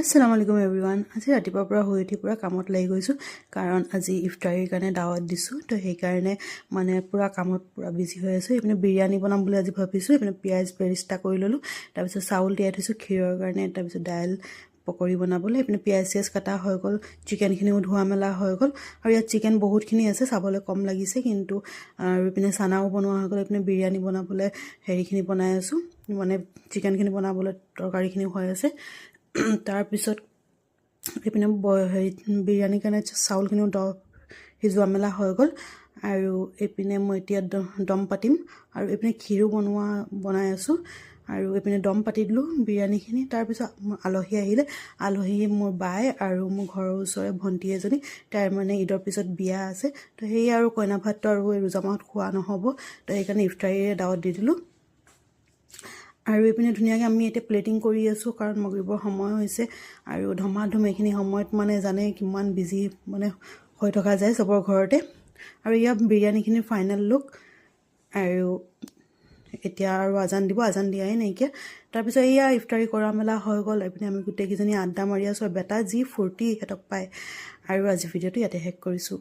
আসসালামু আলাইকুম এভৰিৱান। আজি ৰাতিপুৱাৰ পৰা শুই উঠি পুৰা কামত লাগি গৈছোঁ, কাৰণ আজি ইফতাৰীৰ কাৰণে দাৱত দিছোঁ। তো সেইকাৰণে মানে পুৰা কামত পুৰা বিজি হৈ আছোঁ। এইপিনে বিৰিয়ানী বনাম বুলি আজি ভাবিছোঁ। এইপিনে পিঁয়াজ বেৰিষ্টা কৰি ল'লোঁ, তাৰপিছত চাউল তিয়াই থৈছোঁ ক্ষীৰৰ কাৰণে, তাৰপিছত দাইল পকৰি বনাবলৈ। এইপিনে পিঁয়াজ চিয়াজ কটা হৈ গ'ল, চিকেনখিনিও ধোৱা মেলা হৈ গ'ল। আৰু ইয়াত চিকেন বহুতখিনি আছে, চাবলৈ কম লাগিছে কিন্তু। আৰু এইপিনে চানাও বনোৱা হৈ গ'ল। এইপিনে বিৰিয়ানী বনাবলৈ হেৰিখিনি বনাই আছোঁ, মানে চিকেনখিনি বনাবলৈ তৰকাৰীখিনি হৈ আছে। তাৰপিছত এইপিনে বিৰিয়ানীৰ কাৰণে চাউলখিনিও সিজোৱা মেলা হৈ গ'ল। আৰু এইপিনে মই এতিয়া দম পাতিম, আৰু এইপিনে ক্ষীৰো বনাই আছোঁ। আৰু এইপিনে দম পাতি দিলোঁ বিৰিয়ানীখিনি। তাৰপিছত আলহী আহিলে, আলহী মোৰ বাই আৰু মোৰ ঘৰৰ ওচৰৰে ভণ্টি এজনী, তাইৰ মানে ঈদৰ পিছত বিয়া আছে। তো সেয়ে আৰু কইনা ভাতটো আৰু এই ৰোজা মাহত খোৱা নহ'ব, তো সেইকাৰণে ইফতাৰীৰে দাৱত দি দিলোঁ। আৰু এইপিনে ধুনীয়াকৈ আমি এতিয়া প্লেটিং কৰি আছোঁ, কাৰণ মগৰিবৰ সময় হৈছে। আৰু ধুমাধুম এইখিনি সময়ত মানে জানে কিমান বিজি মানে হৈ থকা যায় চবৰ ঘৰতে। আৰু ইয়াৰ বিৰিয়ানীখিনিৰ ফাইনেল লুক। আৰু এতিয়া আৰু আজান দিব, আজান দিয়াই নাইকিয়া। তাৰপিছত এয়া ইফতাৰী কৰা মেলা হৈ গ'ল। এইপিনে আমি গোটেইকেইজনী আড্ডা মাৰি আছোঁ, বেটা যি ফূৰ্তি সিহঁতক পায়। আৰু আজি ভিডিঅ'টো ইয়াতে শেষ কৰিছোঁ।